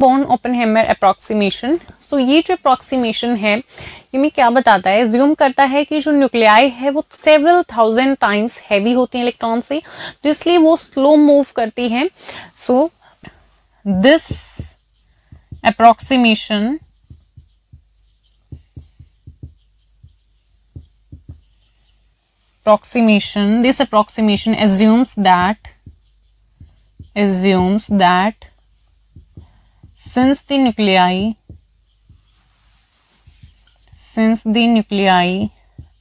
Born ओपेनहेमर approximation. सो ये जो approximation है ये में क्या बताता है, ज्यूम करता है कि जो न्यूक्लियाई है वो सेवरल थाउजेंड टाइम्स हैवी होती हैं इलेक्ट्रॉन से, तो इसलिए वो स्लो मूव करती हैं। So this approximation this approximation assumes that since the nuclei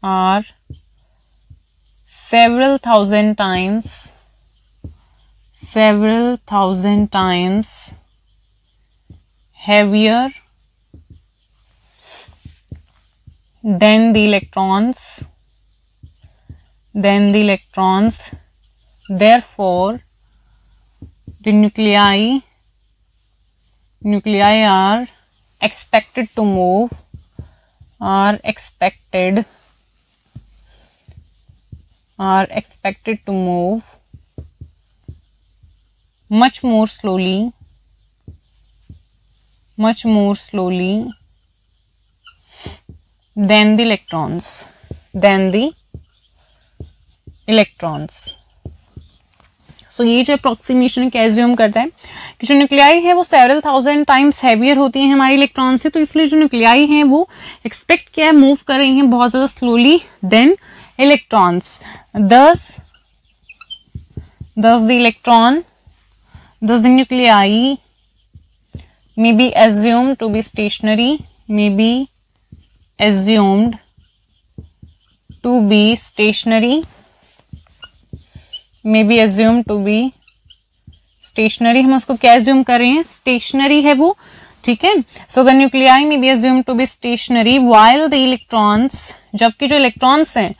are several thousand times heavier than the electrons, therefore the nuclei are expected to move much more slowly than the electrons. सो ये जो approximation क्या assume करता है कि जो nuclei है वो several thousand times heavier होती हैं हमारे इलेक्ट्रॉन से, तो इसलिए जो न्यूक्लियाई हैं वो एक्सपेक्ट क्या है, मूव कर रही हैं बहुत ज़्यादा slowly than electrons. thus the nuclei may be assumed to be stationary, हम उसको क्या एज्यूम कर रहे हैं, स्टेशनरी है वो, ठीक है। So the nuclei may be assume to be stationary while the electrons, जबकि जो इलेक्ट्रॉन्स हैं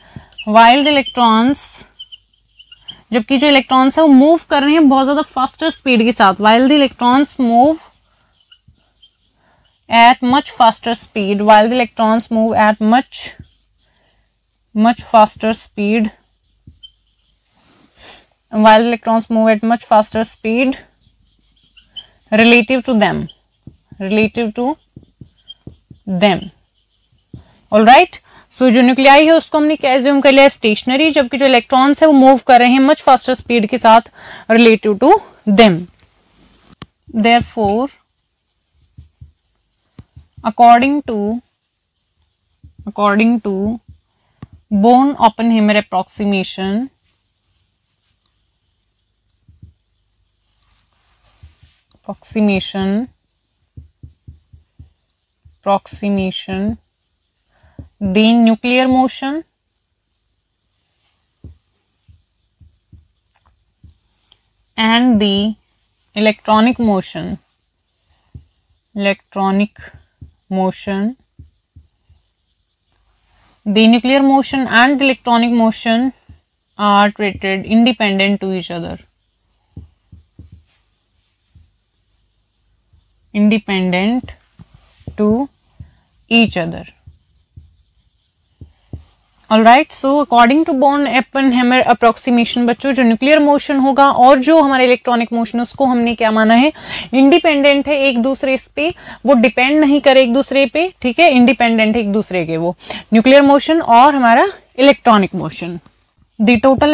वो मूव कर रहे हैं बहुत ज्यादा फास्टर स्पीड के साथ, while the electrons move at much faster speed, much faster speed relative to them. Alright, so जो न्यूक्लियाई है उसको हमने क्या एज्यूम कर लिया, स्टेशनरी, जबकि जो इलेक्ट्रॉन्स है वो मूव कर रहे हैं मच फास्टर स्पीड के साथ relative to them. Therefore according to Born-Oppenheimer approximation, the nuclear motion and the electronic motion, the nuclear motion and the electronic motion are treated independent to each other. Alright, so according to Born Oppenheimer approximation बच्चों, जो nuclear motion होगा और जो हमारा electronic motion उसको हमने क्या माना है, इंडिपेंडेंट है एक दूसरे पे, वो डिपेंड नहीं करे एक दूसरे पे, ठीक है, इंडिपेंडेंट है एक दूसरे के, वो न्यूक्लियर मोशन और हमारा electronic motion. The total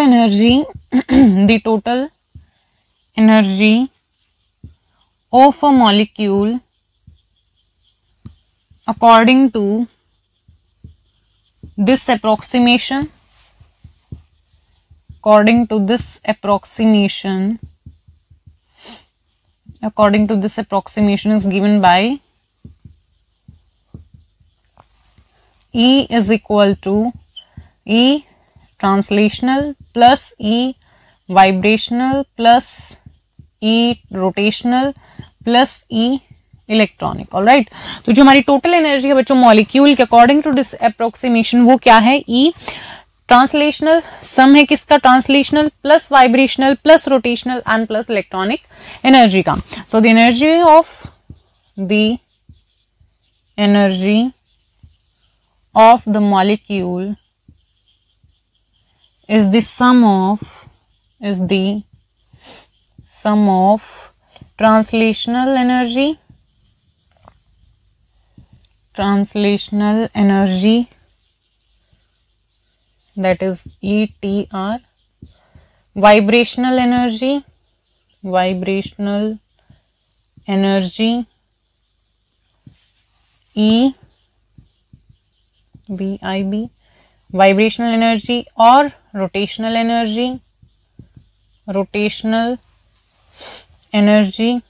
energy of a molecule according to this approximation is given by E is equal to E translational plus E vibrational plus E rotational plus E electronic. Alright, तो जो हमारी total energy है बच्चों molecule के according to this approximation वो क्या है, ई translational, sum है किसका, translational plus vibrational plus rotational and plus electronic energy का। So the energy of the molecule is the sum of translational energy translational energy, that is ETR. Vibrational energy, vibrational energy, EVIB. Vibrational energy और rotational energy, rotational energy,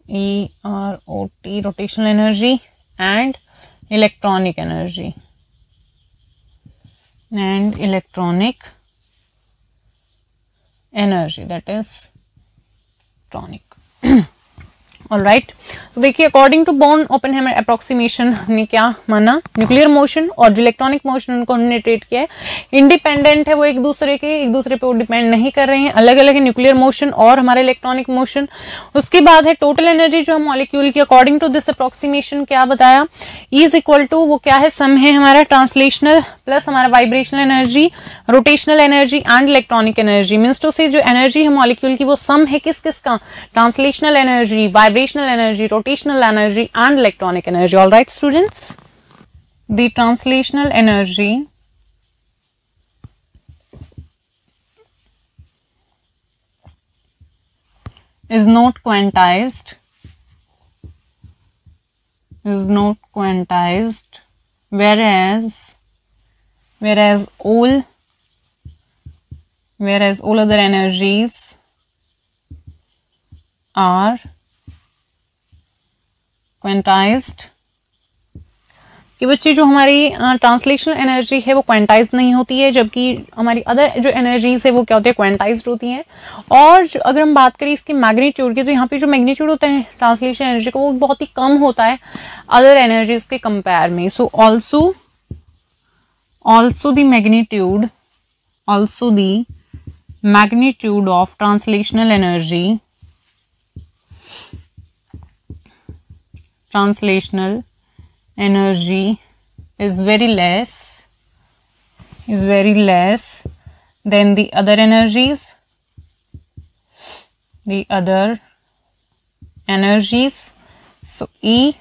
EROT, rotational energy, and electronic energy, and electronic energy, that is electronic. All right, तो देखिए according to Born Oppenheimer approximation हमने क्या माना, nuclear motion और जो electronic motion उनको हमने ट्रीट किया है इंडिपेंडेंट है, वो एक दूसरे पे वो डिपेंड नहीं कर रहे हैं, अलग अलग है न्यूक्लियर मोशन और हमारा इलेक्ट्रॉनिक मोशन। उसके बाद है टोटल एनर्जी जो हम मॉलिक्यूल की अकॉर्डिंग टू दिस अप्रोक्सीमेशन क्या बताया, ई इज इक्वल टू वो क्या है, सम है हमारा ट्रांसलेशनल प्लस हमारा vibrational energy, rotational energy and electronic energy. Means to say जो एनर्जी है मॉलिक्यूल की वो सम है किस किस का, translational energy, vibrational energy, rotational energy and electronic energy. All right students, the translational energy is not quantized, whereas all other energies are क्वेंटाइज्ड। कि बच्चे जो हमारी ट्रांसलेशनल एनर्जी है वो क्वेंटाइज नहीं होती है, जबकि हमारी अदर जो एनर्जीज है वो क्या होती है, क्वेंटाइज्ड होती हैं। और अगर हम बात करें इसकी मैग्नीट्यूड की, तो यहाँ पे जो मैग्नीट्यूड होता है ट्रांसलेशन एनर्जी का वो बहुत ही कम होता है अदर एनर्जीज के कंपेयर में। So also the magnitude of translational energy, is very less than the other energies, so E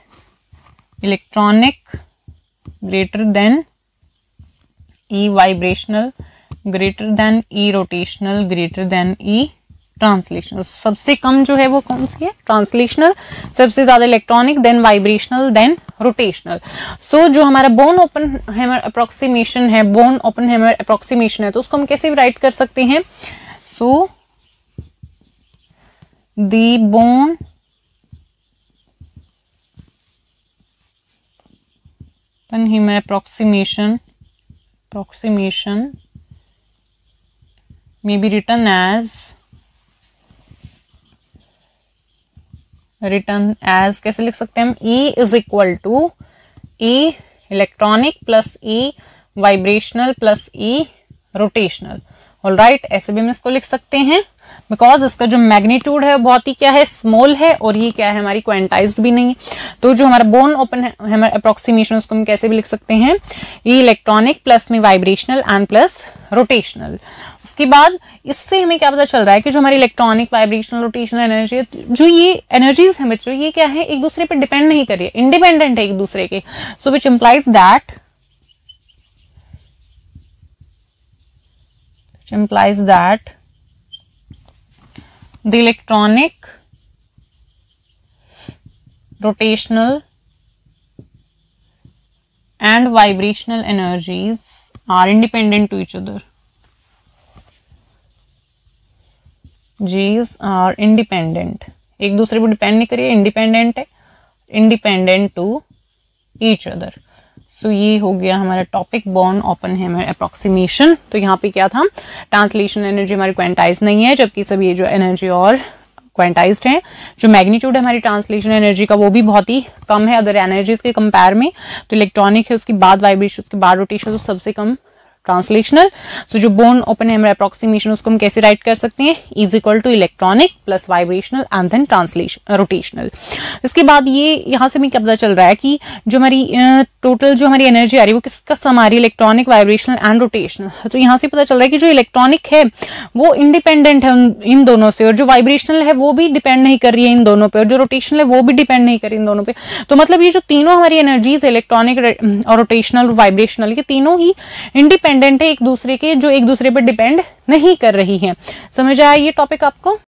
electronic greater than E vibrational greater than E rotational greater than E translational. सबसे कम जो है वो कौन सी है, translational, सबसे ज्यादा electronic, then vibrational, then rotational. So जो हमारा बोर्न ओपेनहाइमर अप्रोक्सीमेशन है, तो उसको हम कैसे राइट कर सकते हैं, so the Born Oppenheimer approximation may be written as कैसे लिख सकते हैं हम, E is equal to E electronic plus E vibrational plus E rotational. All right, ऐसे भी हम इसको लिख सकते हैं बिकॉज इसका जो मैग्नीट्यूड है बहुत ही क्या है, स्मॉल है, और ये क्या है हमारी क्वेंटाइज्ड भी नहीं है। तो जो हमारा बोर्न ओपेनहाइमर अप्रोक्सीमेशन उसको हम कैसे भी लिख सकते हैं, E इलेक्ट्रॉनिक प्लस में वाइब्रेशनल एंड प्लस रोटेशनल। उसके बाद इससे हमें क्या पता चल रहा है कि जो हमारी इलेक्ट्रॉनिक, वाइब्रेशनल, रोटेशनल एनर्जी, जो ये एनर्जीज हैं बच्चों, ये क्या है, एक दूसरे पे डिपेंड नहीं कर रही है, इंडिपेंडेंट है एक दूसरे के। So which implies that the electronic, rotational and vibrational energies are independent to each other. G's are independent, एक दूसरे पर डिपेंड नहीं करिए, इंडिपेंडेंट है, इंडिपेंडेंट टू ईच अदर। सो ये हो गया हमारा टॉपिक बोर्न ओपेनहाइमर अप्रोक्सीमेशन। तो यहाँ पे क्या था, ट्रांसलेशन एनर्जी हमारी क्वेंटाइज नहीं है, जबकि सब ये जो एनर्जी और क्वेंटाइज्ड है। जो मैग्नीट्यूड है हमारी ट्रांसलेशन एनर्जी का वो भी बहुत ही कम है अदर एनर्जीज के कंपेयर में। तो इलेक्ट्रॉनिक है, उसके बाद वाइब्रेशन, उसके बाद रोटेशन, तो सबसे कम ट्रांसलेशनल। सो जो बोर्न ओपेनहाइमर अप्रोक्सीमेशन उसको हम कैसे राइट कर सकते हैं, is equal to electronic plus vibrational and then translation rotational. इसके बाद ये यहाँ से भी क्या पता चल रहा है कि जो हमारी टोटल जो हमारी एनर्जी आ रही है वो किसका सम आ रही है, इलेक्ट्रॉनिक, वाइब्रेशनल एंड रोटेशनल। तो यहाँ से पता चल रहा है कि जो इलेक्ट्रॉनिक है वो इंडिपेंडेंट है इन दोनों से, और जो वाइब्रेशनल है वो भी डिपेंड नहीं कर रही है इन दोनों पे, और जो रोटेशनल है वो भी डिपेंड नहीं कर रही इन दोनों पे। तो मतलब ये जो तीनों हमारी एनर्जीज, इलेक्ट्रॉनिक और रोटेशनल और वाइब्रेशनल, ये तीनों ही इंडिपेंडेंट है एक दूसरे के, जो एक दूसरे पर डिपेंड नहीं कर रही है। समझ आया ये टॉपिक आपको?